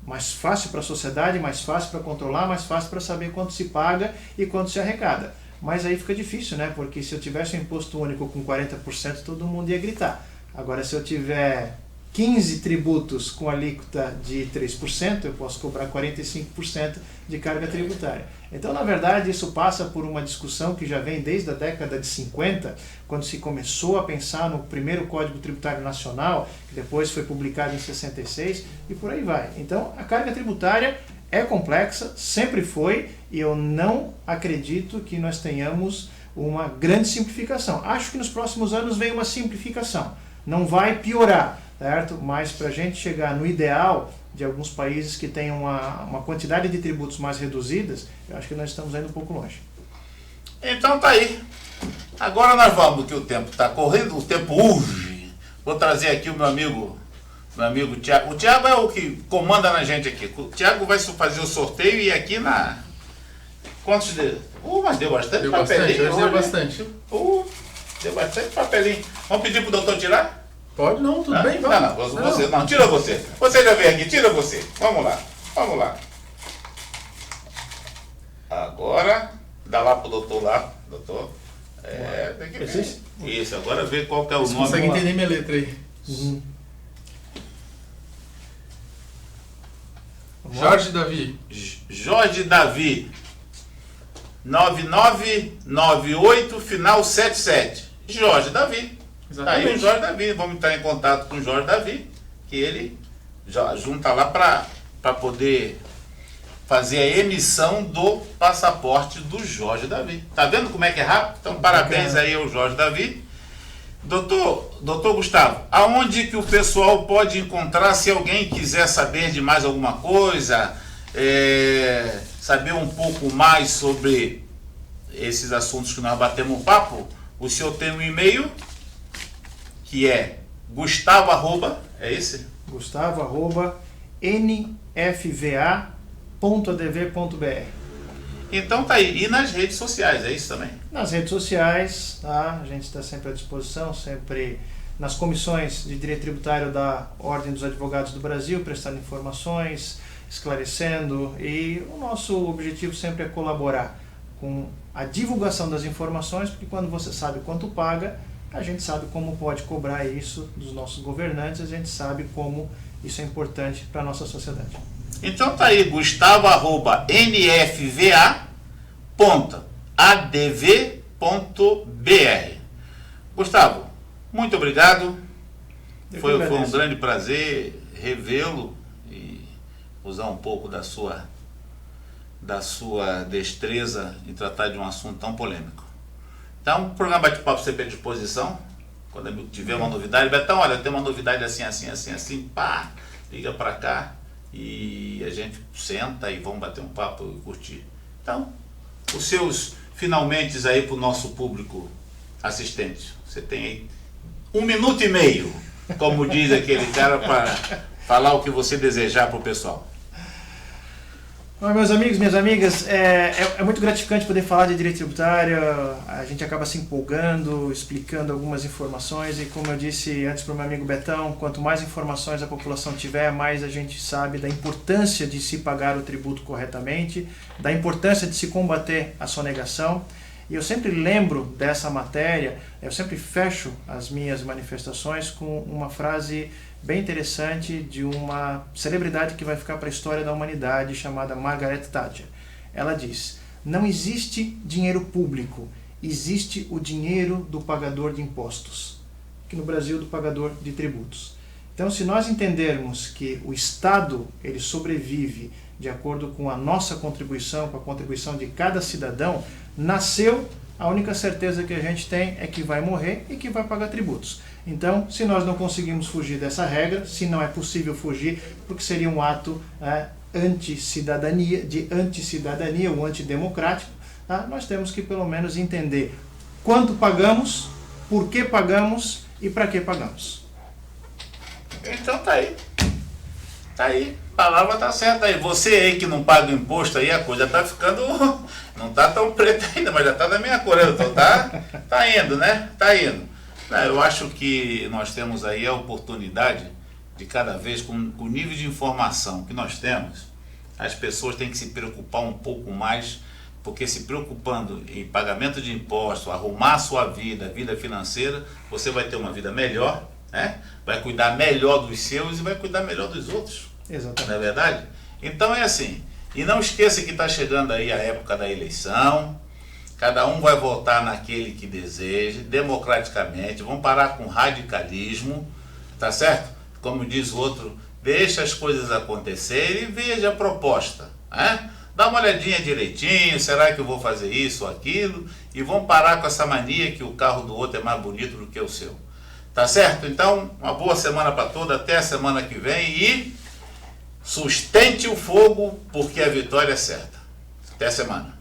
Mais fácil para a sociedade, mais fácil para controlar, mais fácil para saber quanto se paga e quanto se arrecada. Mas aí fica difícil, né? Porque se eu tivesse um imposto único com 40%, todo mundo ia gritar. Agora, se eu tiver 15 tributos com alíquota de 3%, eu posso cobrar 45% de carga tributária. Então, na verdade, isso passa por uma discussão que já vem desde a década de 50, quando se começou a pensar no primeiro Código Tributário Nacional, que depois foi publicado em 66, e por aí vai. Então, a carga tributária é complexa, sempre foi, e eu não acredito que nós tenhamos uma grande simplificação. Acho que nos próximos anos vem uma simplificação. Não vai piorar, certo? Mas para a gente chegar no ideal de alguns países que têm uma quantidade de tributos mais reduzidas, eu acho que nós estamos indo um pouco longe. Então tá aí. Agora nós vamos, que o tempo está correndo, o tempo urge. Vou trazer aqui o meu amigo Tiago. O Tiago é o que comanda na gente aqui. O Tiago vai fazer o sorteio e aqui na... Quantos dedos? Mas deu bastante papelinho. Deu bastante. Deu bastante papelinho. Vamos pedir pro doutor tirar? Pode não, tudo bem, vamos. Não, tira você. Você já veio aqui, tira você. Vamos lá. Agora, dá lá pro doutor lá. Doutor. Tem que ver. Isso, agora vê qual que é o nome. Você consegue entender minha letra aí. Uhum. Jorge Davi. Jorge Davi. 9998, final 77. Jorge Davi. Exatamente. Aí o Jorge Davi. Vamos entrar em contato com o Jorge Davi, que ele já junta lá para poder fazer a emissão do passaporte do Jorge Davi. Tá vendo como é que é rápido? Então parabéns aí ao Jorge Davi. Doutor Gustavo, aonde que o pessoal pode encontrar se alguém quiser saber de mais alguma coisa, saber um pouco mais sobre esses assuntos que nós batemos um papo? O senhor tem um e-mail que é gustavo@, é esse? gustavo@nfva.adv.br. Então tá aí. E nas redes sociais, é isso também? Nas redes sociais, tá? A gente está sempre à disposição, sempre nas comissões de direito tributário da Ordem dos Advogados do Brasil, prestando informações, esclarecendo, e o nosso objetivo sempre é colaborar com a divulgação das informações, porque quando você sabe quanto paga, a gente sabe como pode cobrar isso dos nossos governantes, a gente sabe como isso é importante para a nossa sociedade. Então tá aí, gustavo@nfva.adv.br. Gustavo, muito obrigado. Foi um grande prazer revê-lo e usar um pouco da sua destreza em tratar de um assunto tão polêmico. Então, o programa Bate-Papo sempre à disposição. Quando tiver uma novidade, Betão, olha, tem uma novidade assim, pá, liga pra cá e a gente senta e vamos bater um papo e curtir. Então, os seus finalmente aí pro nosso público assistente. Você tem aí 1 minuto e meio, como diz aquele cara, para falar o que você desejar pro pessoal. Bom, meus amigos, minhas amigas, é muito gratificante poder falar de direito tributário. A gente acaba se empolgando, explicando algumas informações e, como eu disse antes para o meu amigo Betão, quanto mais informações a população tiver, mais a gente sabe da importância de se pagar o tributo corretamente, da importância de se combater a sonegação. E eu sempre lembro dessa matéria, eu sempre fecho as minhas manifestações com uma frase bem interessante de uma celebridade que vai ficar para a história da humanidade, chamada Margaret Thatcher. Ela diz: não existe dinheiro público, existe o dinheiro do pagador de impostos. Aqui no Brasil, do pagador de tributos. Então, se nós entendermos que o Estado ele sobrevive de acordo com a nossa contribuição, com a contribuição de cada cidadão, nasceu, a única certeza que a gente tem é que vai morrer e que vai pagar tributos. Então, se nós não conseguimos fugir dessa regra, se não é possível fugir, porque seria um ato anti-cidadania ou antidemocrático, tá? Nós temos que pelo menos entender quanto pagamos, por que pagamos e para que pagamos. Então tá aí. Tá aí. A palavra tá certa aí. Você aí que não paga o imposto aí, a coisa tá ficando... Não tá tão preta ainda, mas já tá da minha cor. Então tá indo, né? Tá indo. Eu acho que nós temos aí a oportunidade de cada vez, com o nível de informação que nós temos, as pessoas têm que se preocupar um pouco mais, porque se preocupando em pagamento de impostos, arrumar a sua vida, a vida financeira, você vai ter uma vida melhor, né? Vai cuidar melhor dos seus e vai cuidar melhor dos outros. Exatamente. Não é verdade? Então é assim. E não esqueça que está chegando aí a época da eleição. Cada um vai votar naquele que deseja, democraticamente. Vamos parar com radicalismo, tá certo? Como diz o outro, deixa as coisas acontecerem e veja a proposta, né? Dá uma olhadinha direitinho, será que eu vou fazer isso ou aquilo? E vamos parar com essa mania que o carro do outro é mais bonito do que o seu. Tá certo? Então, uma boa semana para todos, até a semana que vem e sustente o fogo, porque a vitória é certa. Até a semana.